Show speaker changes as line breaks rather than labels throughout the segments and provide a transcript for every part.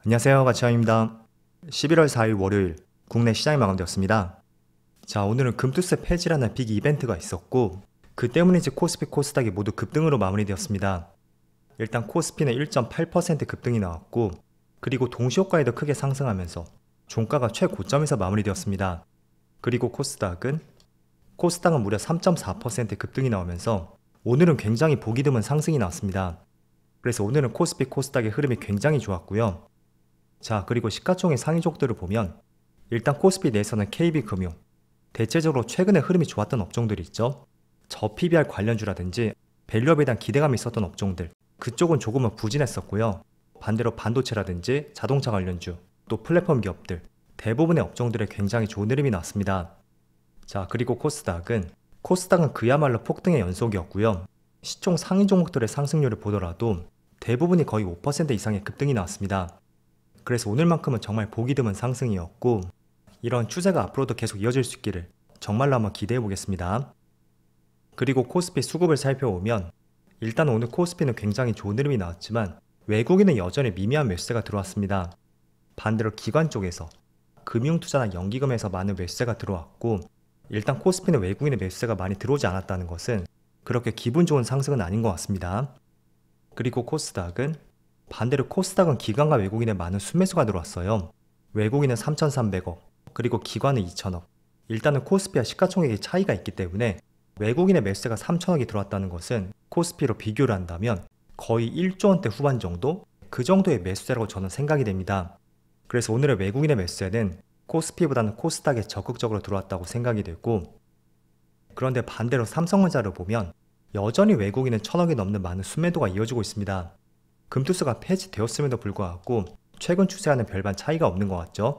안녕하세요, 가치왕입니다. 11월 4일 월요일 국내 시장이 마감되었습니다. 자, 오늘은 금투세 폐지라는 빅 이벤트가 있었고 그 때문인지 코스피 코스닥이 모두 급등으로 마무리되었습니다. 일단 코스피는 1.8% 급등이 나왔고 그리고 동시효과에도 크게 상승하면서 종가가 최고점에서 마무리되었습니다. 그리고 코스닥은 무려 3.4% 급등이 나오면서 오늘은 굉장히 보기 드문 상승이 나왔습니다. 그래서 오늘은 코스피 코스닥의 흐름이 굉장히 좋았고요. 자, 그리고 시가총액 상위족들을 보면 일단 코스피 내에서는 KB금융, 대체적으로 최근에 흐름이 좋았던 업종들이 있죠. 저 PBR 관련주라든지 밸류업에 대한 기대감이 있었던 업종들, 그쪽은 조금은 부진했었고요. 반대로 반도체라든지 자동차 관련주, 또 플랫폼 기업들, 대부분의 업종들에 굉장히 좋은 흐름이 나왔습니다. 자, 그리고 코스닥은 그야말로 폭등의 연속이었고요. 시총 상위 종목들의 상승률을 보더라도 대부분이 거의 5% 이상의 급등이 나왔습니다. 그래서 오늘만큼은 정말 보기 드문 상승이었고 이런 추세가 앞으로도 계속 이어질 수 있기를 정말로 한번 기대해 보겠습니다. 그리고 코스피 수급을 살펴보면 일단 오늘 코스피는 굉장히 좋은 흐름이 나왔지만 외국인은 여전히 미미한 매수세가 들어왔습니다. 반대로 기관 쪽에서 금융투자나 연기금에서 많은 매수세가 들어왔고 일단 코스피는 외국인의 매수세가 많이 들어오지 않았다는 것은 그렇게 기분 좋은 상승은 아닌 것 같습니다. 그리고 반대로 코스닥은 기관과 외국인의 많은 순매수가 들어왔어요. 외국인은 3,300억, 그리고 기관은 2,000억. 일단은 코스피와 시가총액의 차이가 있기 때문에 외국인의 매수세가 3,000억이 들어왔다는 것은 코스피로 비교를 한다면 거의 1조 원대 후반 정도? 그 정도의 매수세라고 저는 생각이 됩니다. 그래서 오늘의 외국인의 매수세는 코스피보다는 코스닥에 적극적으로 들어왔다고 생각이 되고 그런데 반대로 삼성전자를 보면 여전히 외국인은 1,000억이 넘는 많은 순매도가 이어지고 있습니다. 금투세가 폐지되었음에도 불구하고 최근 추세와는 별반 차이가 없는 것 같죠?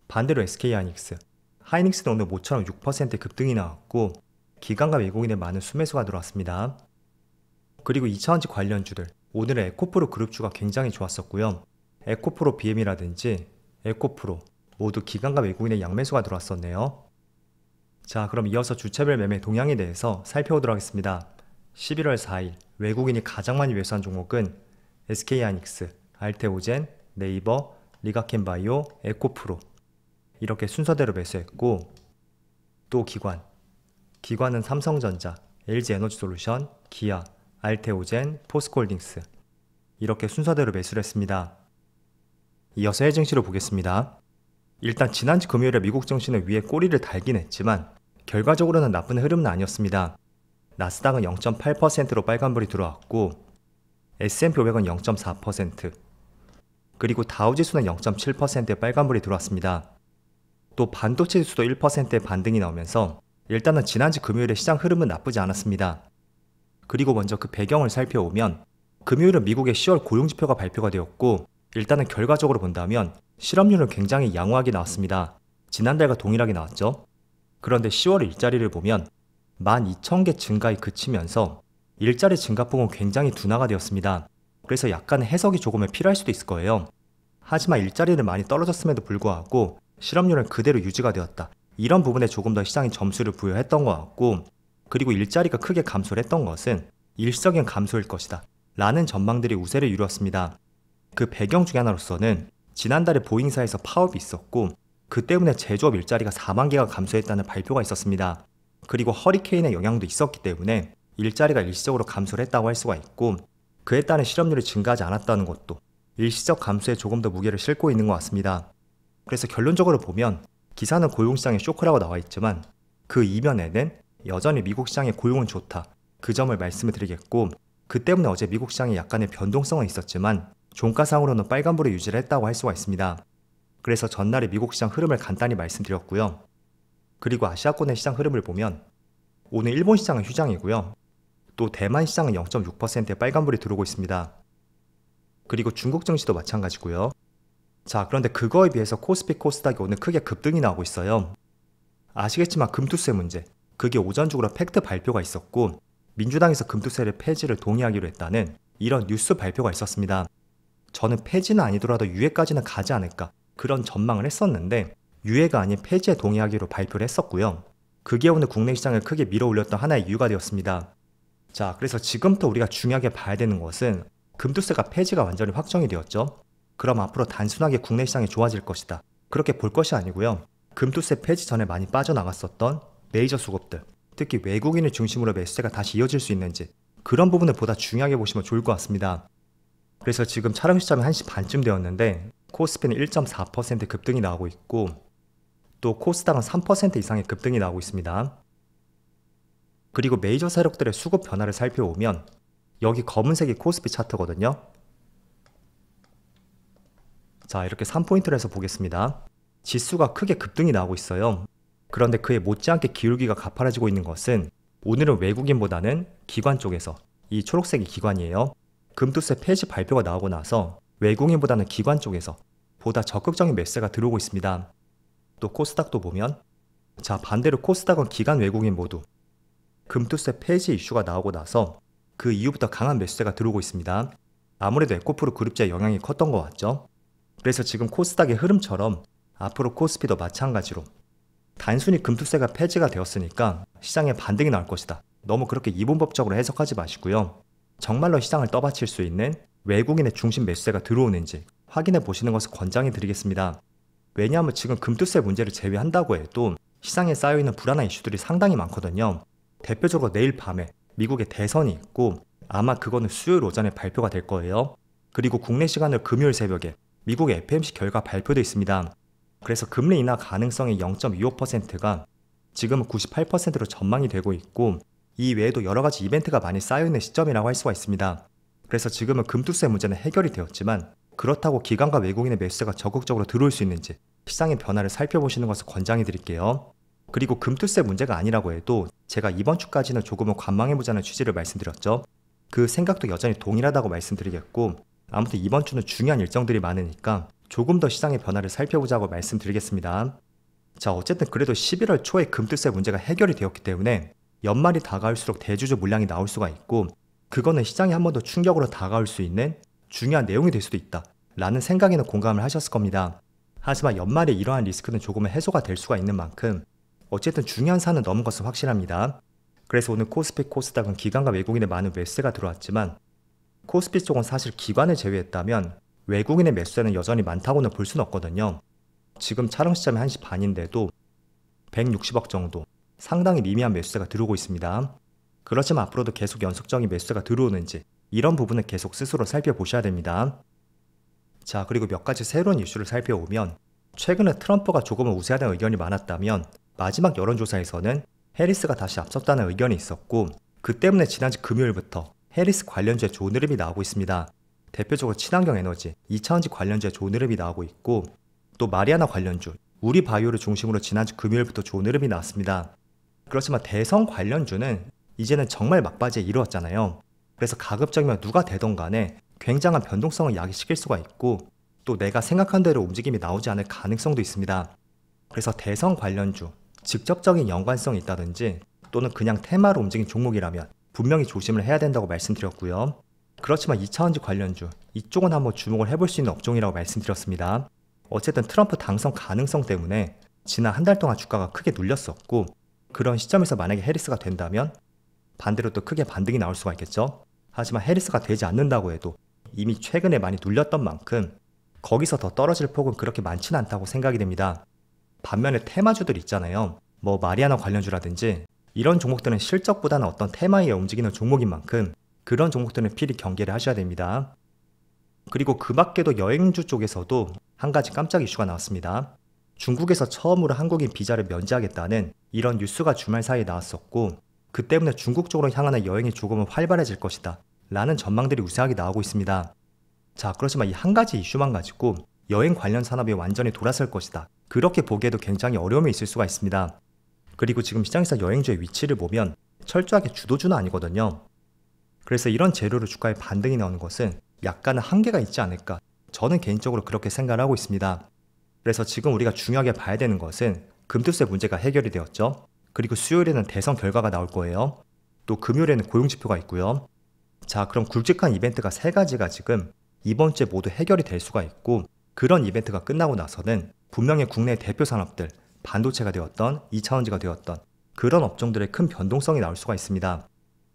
반대로 하이닉스는 오늘 모처럼 6% 급등이 나왔고 기관과 외국인의 많은 순매수가 들어왔습니다. 그리고 2차원지 관련주들, 오늘의 에코프로 그룹주가 굉장히 좋았었고요. 에코프로 BM이라든지 에코프로 모두 기관과 외국인의 양매수가 들어왔었네요. 자, 그럼 이어서 주체별 매매 동향에 대해서 살펴보도록 하겠습니다. 11월 4일 외국인이 가장 많이 매수한 종목은 SK하이닉스, 알테오젠, 네이버, 리가켄바이오, 에코프로 이렇게 순서대로 매수했고 또 기관은 삼성전자, LG에너지솔루션, 기아, 알테오젠, 포스코홀딩스 이렇게 순서대로 매수를 했습니다. 이어서 해외 증시로 보겠습니다. 일단 지난주 금요일에 미국 증시는 위에 꼬리를 달긴 했지만 결과적으로는 나쁜 흐름은 아니었습니다. 나스닥은 0.8%로 빨간불이 들어왔고 S&P 500은 0.4%, 그리고 다우지수는 0.7%의 빨간불이 들어왔습니다. 또 반도체 지수도 1%의 반등이 나오면서 일단은 지난주 금요일의 시장 흐름은 나쁘지 않았습니다. 그리고 먼저 그 배경을 살펴보면 금요일은 미국의 10월 고용지표가 발표가 되었고 일단은 결과적으로 본다면 실업률은 굉장히 양호하게 나왔습니다. 지난달과 동일하게 나왔죠. 그런데 10월 일자리를 보면 12,000개 증가에 그치면서 일자리 증가폭은 굉장히 둔화가 되었습니다. 그래서 약간의 해석이 조금은 필요할 수도 있을 거예요. 하지만 일자리는 많이 떨어졌음에도 불구하고 실업률은 그대로 유지가 되었다. 이런 부분에 조금 더 시장이 점수를 부여했던 것 같고 그리고 일자리가 크게 감소를 했던 것은 일시적인 감소일 것이다 라는 전망들이 우세를 이루었습니다. 그 배경 중 하나로서는 지난달에 보잉사에서 파업이 있었고 그 때문에 제조업 일자리가 4만 개가 감소했다는 발표가 있었습니다. 그리고 허리케인의 영향도 있었기 때문에 일자리가 일시적으로 감소를 했다고 할 수가 있고 그에 따른 실업률이 증가하지 않았다는 것도 일시적 감소에 조금 더 무게를 싣고 있는 것 같습니다. 그래서 결론적으로 보면 기사는 고용시장의 쇼크라고 나와 있지만 그 이면에는 여전히 미국 시장의 고용은 좋다 그 점을 말씀을 드리겠고 그 때문에 어제 미국 시장에 약간의 변동성은 있었지만 종가상으로는 빨간불을 유지를 했다고 할 수가 있습니다. 그래서 전날의 미국 시장 흐름을 간단히 말씀드렸고요. 그리고 아시아권의 시장 흐름을 보면 오늘 일본 시장은 휴장이고요. 또 대만 시장은 0.6%의 빨간불이 들어오고 있습니다. 그리고 중국 증시도 마찬가지고요. 자, 그런데 그거에 비해서 코스피 코스닥이 오늘 크게 급등이 나오고 있어요. 아시겠지만 금투세 문제, 그게 오전 중으로 팩트 발표가 있었고 민주당에서 금투세를 폐지를 동의하기로 했다는 이런 뉴스 발표가 있었습니다. 저는 폐지는 아니더라도 유예까지는 가지 않을까 그런 전망을 했었는데 유예가 아닌 폐지에 동의하기로 발표를 했었고요. 그게 오늘 국내 시장을 크게 밀어올렸던 하나의 이유가 되었습니다. 자, 그래서 지금부터 우리가 중요하게 봐야 되는 것은 금투세가 폐지가 완전히 확정이 되었죠. 그럼 앞으로 단순하게 국내 시장이 좋아질 것이다, 그렇게 볼 것이 아니고요. 금투세 폐지 전에 많이 빠져나갔었던 메이저 수급들, 특히 외국인을 중심으로 매수세가 다시 이어질 수 있는지, 그런 부분을 보다 중요하게 보시면 좋을 것 같습니다. 그래서 지금 촬영 시점이 1시 반쯤 되었는데 코스피는 1.4% 급등이 나오고 있고, 또 코스닥은 3% 이상의 급등이 나오고 있습니다. 그리고 메이저 세력들의 수급 변화를 살펴보면 여기 검은색이 코스피 차트거든요. 자, 이렇게 3포인트를 해서 보겠습니다. 지수가 크게 급등이 나오고 있어요. 그런데 그에 못지않게 기울기가 가파라지고 있는 것은 오늘은 외국인보다는 기관 쪽에서, 이 초록색이 기관이에요. 금투세 폐지 발표가 나오고 나서 외국인보다는 기관 쪽에서 보다 적극적인 매수세가 들어오고 있습니다. 또 코스닥도 보면, 자, 반대로 코스닥은 기관 외국인 모두 금투세 폐지 이슈가 나오고 나서 그 이후부터 강한 매수세가 들어오고 있습니다. 아무래도 에코프로 그룹주의 영향이 컸던 것 같죠. 그래서 지금 코스닥의 흐름처럼 앞으로 코스피도 마찬가지로 단순히 금투세가 폐지가 되었으니까 시장에 반등이 나올 것이다, 너무 그렇게 이분법적으로 해석하지 마시고요. 정말로 시장을 떠받칠 수 있는 외국인의 중심 매수세가 들어오는지 확인해 보시는 것을 권장해 드리겠습니다. 왜냐하면 지금 금투세 문제를 제외한다고 해도 시장에 쌓여있는 불안한 이슈들이 상당히 많거든요. 대표적으로 내일 밤에 미국의 대선이 있고 아마 그거는 수요일 오전에 발표가 될 거예요. 그리고 국내 시간으로 금요일 새벽에 미국의 FOMC 결과 발표도 있습니다. 그래서 금리 인하 가능성의 0.25%가 지금은 98%로 전망이 되고 있고, 이 외에도 여러 가지 이벤트가 많이 쌓여있는 시점이라고 할 수가 있습니다. 그래서 지금은 금투세 문제는 해결이 되었지만 그렇다고 기관과 외국인의 매수세가 적극적으로 들어올 수 있는지 시장의 변화를 살펴보시는 것을 권장해 드릴게요. 그리고 금투세 문제가 아니라고 해도 제가 이번 주까지는 조금은 관망해보자는 취지를 말씀드렸죠. 그 생각도 여전히 동일하다고 말씀드리겠고, 아무튼 이번 주는 중요한 일정들이 많으니까 조금 더 시장의 변화를 살펴보자고 말씀드리겠습니다. 자, 어쨌든 그래도 11월 초에 금투세 문제가 해결이 되었기 때문에 연말이 다가올수록 대주주 물량이 나올 수가 있고, 그거는 시장에 한 번 더 충격으로 다가올 수 있는 중요한 내용이 될 수도 있다 라는 생각에는 공감을 하셨을 겁니다. 하지만 연말에 이러한 리스크는 조금은 해소가 될 수가 있는 만큼 어쨌든 중요한 산은 넘은 것은 확실합니다. 그래서 오늘 코스피, 코스닥은 기관과 외국인의 많은 매수세가 들어왔지만 코스피 쪽은 사실 기관을 제외했다면 외국인의 매수세는 여전히 많다고는 볼 수는 없거든요. 지금 촬영 시점이 1시 반인데도 160억 정도, 상당히 미미한 매수세가 들어오고 있습니다. 그렇지만 앞으로도 계속 연속적인 매수세가 들어오는지 이런 부분은 계속 스스로 살펴보셔야 됩니다. 자, 그리고 몇 가지 새로운 이슈를 살펴보면, 최근에 트럼프가 조금은 우세하다는 의견이 많았다면 마지막 여론조사에서는 해리스가 다시 앞섰다는 의견이 있었고, 그 때문에 지난주 금요일부터 해리스 관련주에 좋은 흐름이 나오고 있습니다. 대표적으로 친환경 에너지, 2차전지 관련주에 좋은 흐름이 나오고 있고, 또 마리아나 관련주, 우리 바이오를 중심으로 지난주 금요일부터 좋은 흐름이 나왔습니다. 그렇지만 대선 관련주는 이제는 정말 막바지에 이르렀잖아요. 그래서 가급적이면 누가 되던 간에 굉장한 변동성을 야기시킬 수가 있고, 또 내가 생각한 대로 움직임이 나오지 않을 가능성도 있습니다. 그래서 대선 관련주, 직접적인 연관성이 있다든지 또는 그냥 테마로 움직인 종목이라면 분명히 조심을 해야 된다고 말씀드렸고요. 그렇지만 2차전지 관련주, 이쪽은 한번 주목을 해볼 수 있는 업종이라고 말씀드렸습니다. 어쨌든 트럼프 당선 가능성 때문에 지난 한 달 동안 주가가 크게 눌렸었고, 그런 시점에서 만약에 해리스가 된다면 반대로 또 크게 반등이 나올 수가 있겠죠. 하지만 해리스가 되지 않는다고 해도 이미 최근에 많이 눌렸던 만큼 거기서 더 떨어질 폭은 그렇게 많지는 않다고 생각이 됩니다. 반면에 테마주들 있잖아요. 뭐 마리아나 관련주라든지 이런 종목들은 실적보다는 어떤 테마에 움직이는 종목인 만큼 그런 종목들은 필히 경계를 하셔야 됩니다. 그리고 그 밖에도 여행주 쪽에서도 한 가지 깜짝 이슈가 나왔습니다. 중국에서 처음으로 한국인 비자를 면제하겠다는 이런 뉴스가 주말 사이에 나왔었고, 그 때문에 중국 쪽으로 향하는 여행이 조금은 활발해질 것이다 라는 전망들이 우세하게 나오고 있습니다. 자, 그렇지만 이 한 가지 이슈만 가지고 여행 관련 산업이 완전히 돌아설 것이다, 그렇게 보기에도 굉장히 어려움이 있을 수가 있습니다. 그리고 지금 시장에서 여행주의 위치를 보면 철저하게 주도주는 아니거든요. 그래서 이런 재료로 주가에 반등이 나오는 것은 약간은 한계가 있지 않을까, 저는 개인적으로 그렇게 생각을 하고 있습니다. 그래서 지금 우리가 중요하게 봐야 되는 것은 금투세 문제가 해결이 되었죠. 그리고 수요일에는 대선 결과가 나올 거예요. 또 금요일에는 고용지표가 있고요. 자, 그럼 굵직한 이벤트가 3가지가 지금 이번 주에 모두 해결이 될 수가 있고, 그런 이벤트가 끝나고 나서는 분명히 국내 대표 산업들, 반도체가 되었던 2차전지가 되었던 그런 업종들의 큰 변동성이 나올 수가 있습니다.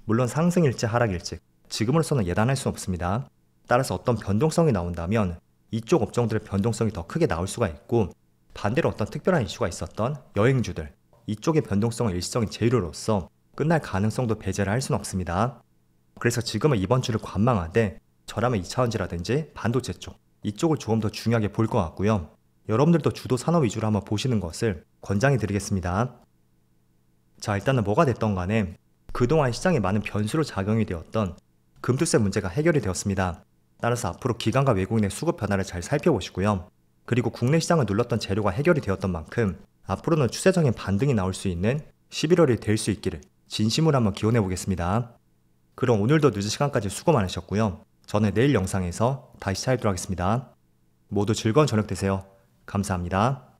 물론 상승일지 하락일지 지금으로서는 예단할 수 없습니다. 따라서 어떤 변동성이 나온다면 이쪽 업종들의 변동성이 더 크게 나올 수가 있고, 반대로 어떤 특별한 이슈가 있었던 여행주들, 이쪽의 변동성을 일시적인 재료로서 끝날 가능성도 배제를 할 수는 없습니다. 그래서 지금은 이번 주를 관망하되 저라면 2차전지라든지 반도체 쪽, 이쪽을 조금 더 중요하게 볼 것 같고요. 여러분들도 주도 산업 위주로 한번 보시는 것을 권장해 드리겠습니다. 자, 일단은 뭐가 됐던 간에 그동안 시장에 많은 변수로 작용이 되었던 금투세 문제가 해결이 되었습니다. 따라서 앞으로 기관과 외국인의 수급 변화를 잘 살펴보시고요. 그리고 국내 시장을 눌렀던 재료가 해결이 되었던 만큼 앞으로는 추세적인 반등이 나올 수 있는 11월이 될 수 있기를 진심으로 한번 기원해 보겠습니다. 그럼 오늘도 늦은 시간까지 수고 많으셨고요. 저는 내일 영상에서 다시 찾아뵙도록 하겠습니다. 모두 즐거운 저녁 되세요. 감사합니다.